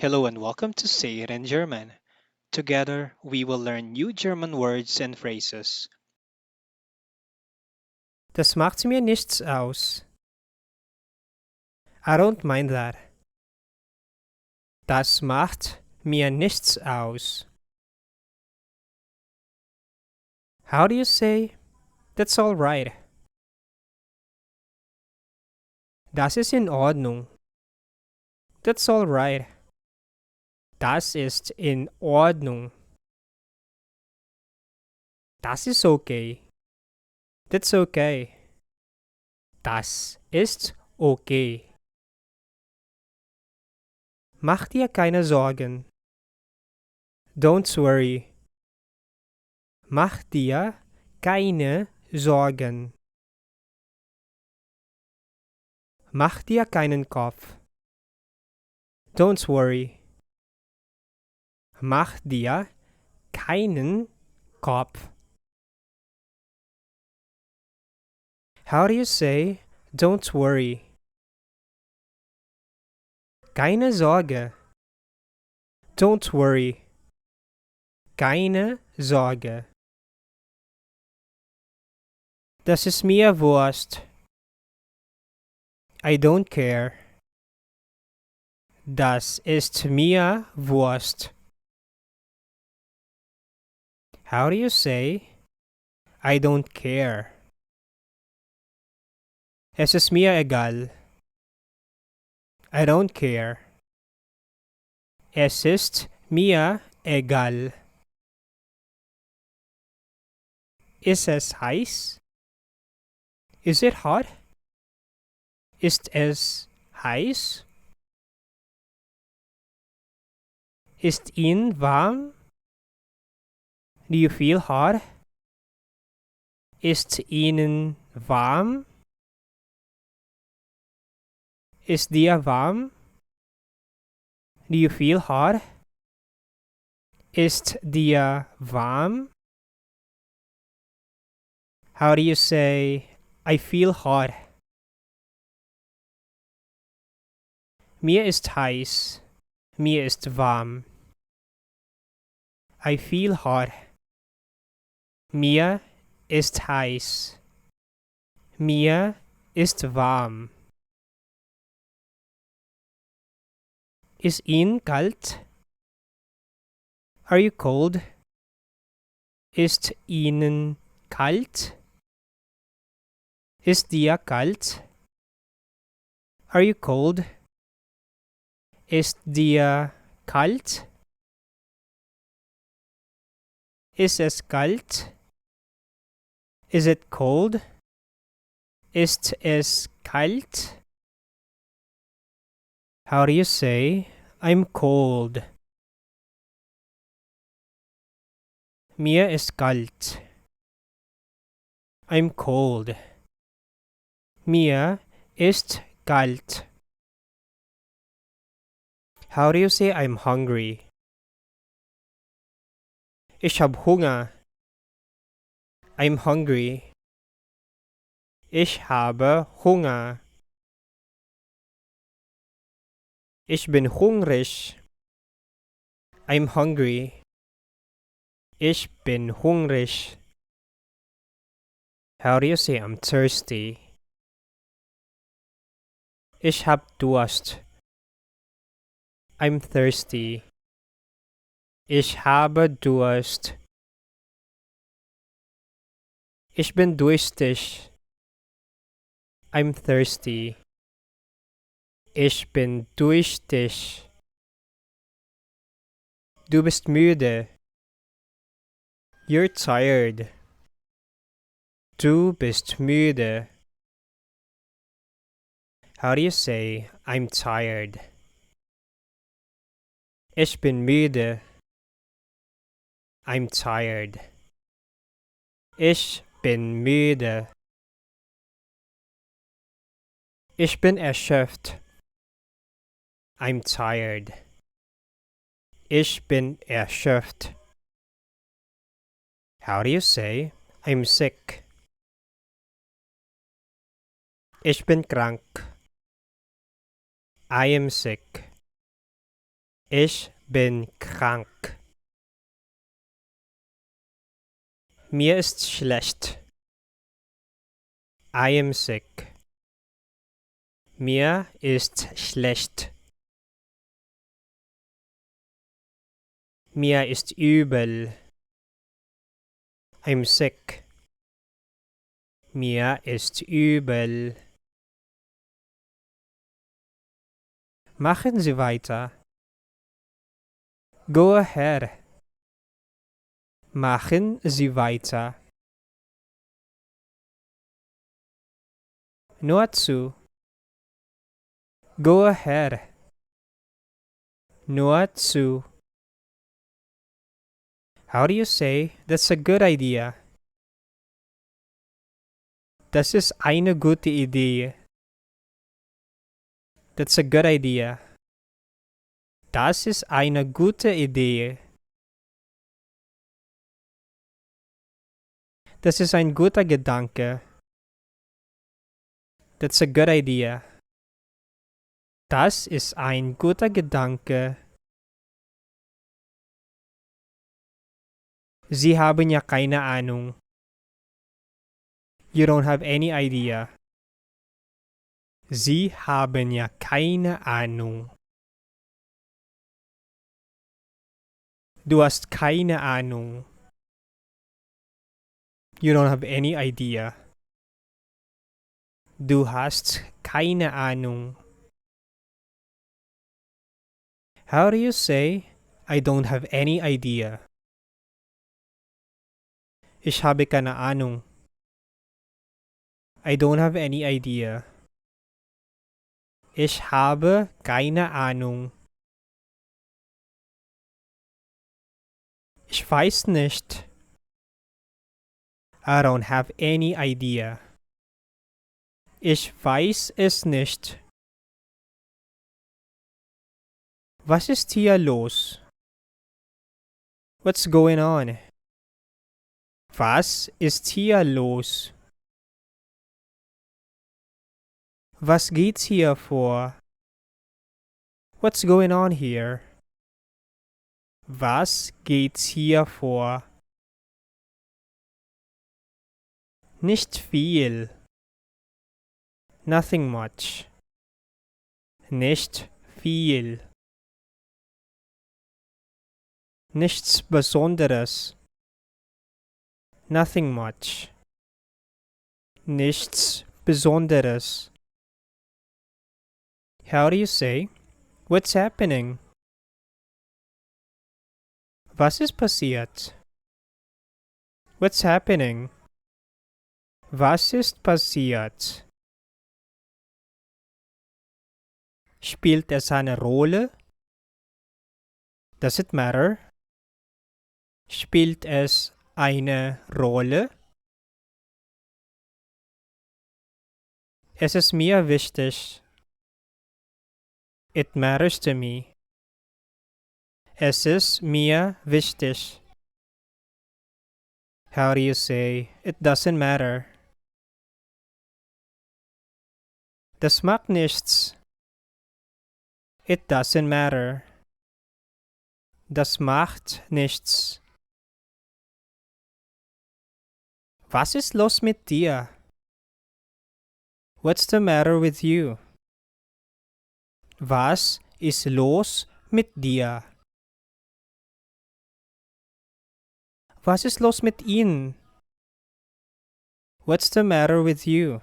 Hello and welcome to Say It in German. Together, we will learn new German words and phrases. Das macht mir nichts aus. I don't mind that. Das macht mir nichts aus. How do you say, that's all right? Das ist in Ordnung. That's all right. Das ist in Ordnung. Das ist okay. That's okay. Das ist okay. Mach dir keine Sorgen. Don't worry. Mach dir keine Sorgen. Mach dir keinen Kopf. Don't worry. Mach dir keinen Kopf. How do you say, don't worry? Keine Sorge. Don't worry. Keine Sorge. Das ist mir Wurst. I don't care. Das ist mir Wurst. How do you say, I don't care? Es ist mir egal. I don't care. Es ist mir egal. Ist es heiß? Is it hot? Ist es heiß? Ist ihn warm? Do you feel hot? Ist ihnen warm? Ist dir warm? Do you feel hot? Ist dir warm? How do you say, I feel hot? Mir ist heiß. Mir ist warm. I feel hot. Mir ist heiß. Mir ist warm. Ist Ihnen kalt? Are you cold? Ist Ihnen kalt? Ist dir kalt? Are you cold? Ist dir kalt? Ist es kalt? Is it cold? Ist es kalt? How do you say, I'm cold? Mir ist kalt. I'm cold. Mir ist kalt. How do you say I'm hungry? Ich hab Hunger. I'm hungry. Ich habe Hunger. Ich bin hungrig. I'm hungry. Ich bin hungrig. How do you say I'm thirsty? Ich hab Durst. I'm thirsty. Ich habe Durst. Ich bin durstig. I'm thirsty. Ich bin durstig. Du bist müde. You're tired. Du bist müde. How do you say, I'm tired? Ich bin müde. I'm tired. Ich bin müde. Ich bin erschöpft. I'm tired. Ich bin erschöpft. How do you say, I'm sick? Ich bin krank. I am sick. Ich bin krank. Mir ist schlecht. I am sick. Mir ist schlecht. Mir ist übel. I'm sick. Mir ist übel. Machen Sie weiter. Go ahead. Machen Sie weiter. Nur zu. Go ahead. Nur zu. How do you say that's a good idea? Das ist eine gute Idee. That's a good idea. Das ist eine gute Idee. Das ist ein guter Gedanke. That's a good idea. Das ist ein guter Gedanke. Sie haben ja keine Ahnung. You don't have any idea. Sie haben ja keine Ahnung. Du hast keine Ahnung. You don't have any idea. Du hast keine Ahnung. How do you say, I don't have any idea? Ich habe keine Ahnung. I don't have any idea. Ich habe keine Ahnung. Ich weiß nicht. I don't have any idea. Ich weiß es nicht. Was ist hier los? What's going on? Was ist hier los? Was geht hier vor? What's going on here? Was geht hier vor? Nicht viel. Nothing much. Nicht viel. Nichts Besonderes. Nothing much. Nichts Besonderes. How do you say, what's happening? Was ist passiert? What's happening? Was ist passiert? Spielt es eine Rolle? Does it matter? Spielt es eine Rolle? Es ist mir wichtig. It matters to me. Es ist mir wichtig. How do you say, it doesn't matter? Das macht nichts. It doesn't matter. Das macht nichts. Was ist los mit dir? What's the matter with you? Was ist los mit dir? Was ist los mit Ihnen? What's the matter with you?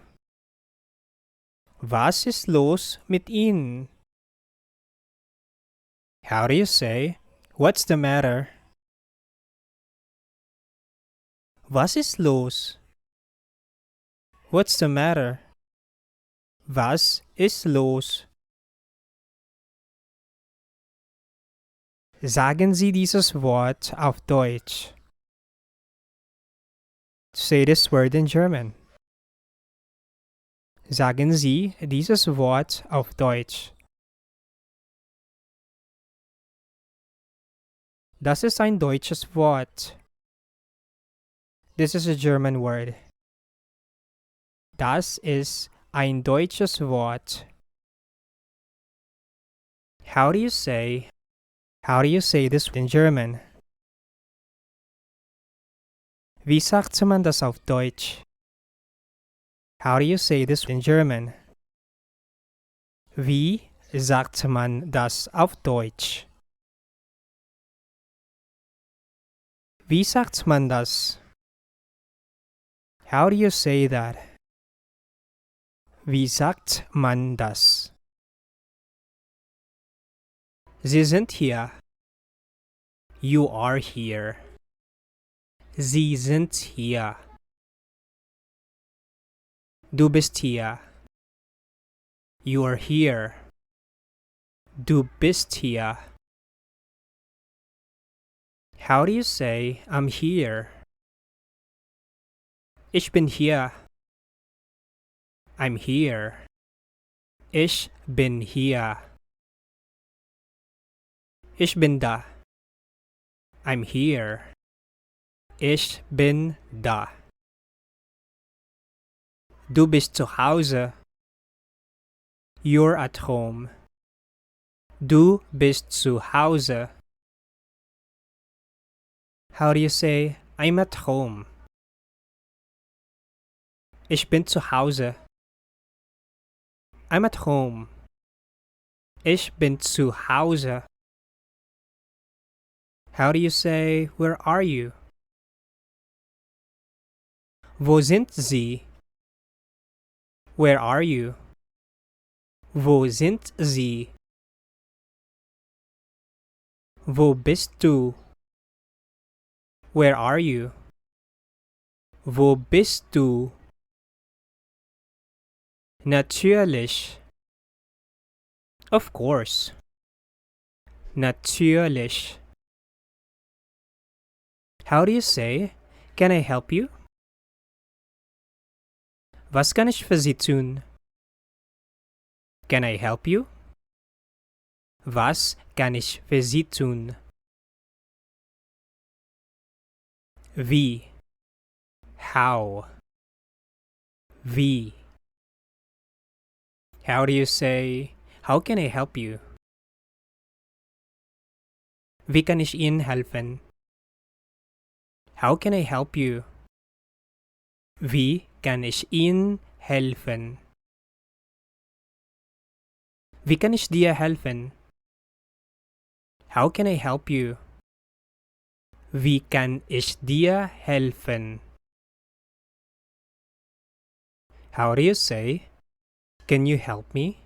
Was ist los mit Ihnen? How do you say, what's the matter? Was ist los? What's the matter? Was ist los? Sagen Sie dieses Wort auf Deutsch. Say this word in German. Sagen Sie dieses Wort auf Deutsch. Das ist ein deutsches Wort. This is a German word. Das ist ein deutsches Wort. How do you say, How do you say this in German? Wie sagt man das auf Deutsch? How do you say this in German? Wie sagt man das auf Deutsch? Wie sagt man das? How do you say that? Wie sagt man das? Sie sind hier. You are here. Sie sind hier. Du bist hier. You are here. Du bist hier. How do you say I'm here? Ich bin hier. I'm here. Ich bin hier. Ich bin da. I'm here. Ich bin da. Du bist zu Hause. You're at home. Du bist zu Hause. How do you say I'm at home? Ich bin zu Hause. I'm at home. Ich bin zu Hause. How do you say where are you? Wo sind Sie? Where are you? Wo sind Sie? Wo bist du? Where are you? Wo bist du? Natürlich. Of course. Natürlich. How do you say, can I help you? Was kann ich für Sie tun? Can I help you? Was kann ich für Sie tun? Wie? How? Wie? How do you say, how can I help you? Wie kann ich Ihnen helfen? How can I help you? Wie kann ich Ihnen helfen? Wie kann ich dir helfen? How can I help you? Wie kann ich dir helfen? How do you say, can you help me?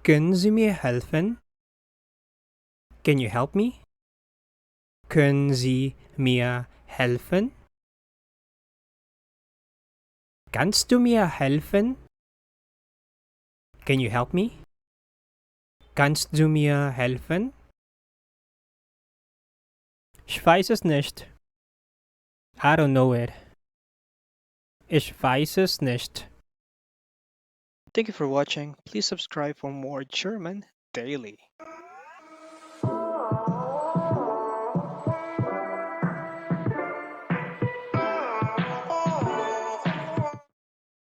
Können Sie mir helfen? Can you help me? Können Sie mir helfen? Kannst du mir helfen? Can you help me? Kannst du mir helfen? Ich weiß es nicht. I don't know it. Ich weiß es nicht. Thank you for watching. Please subscribe for more German daily.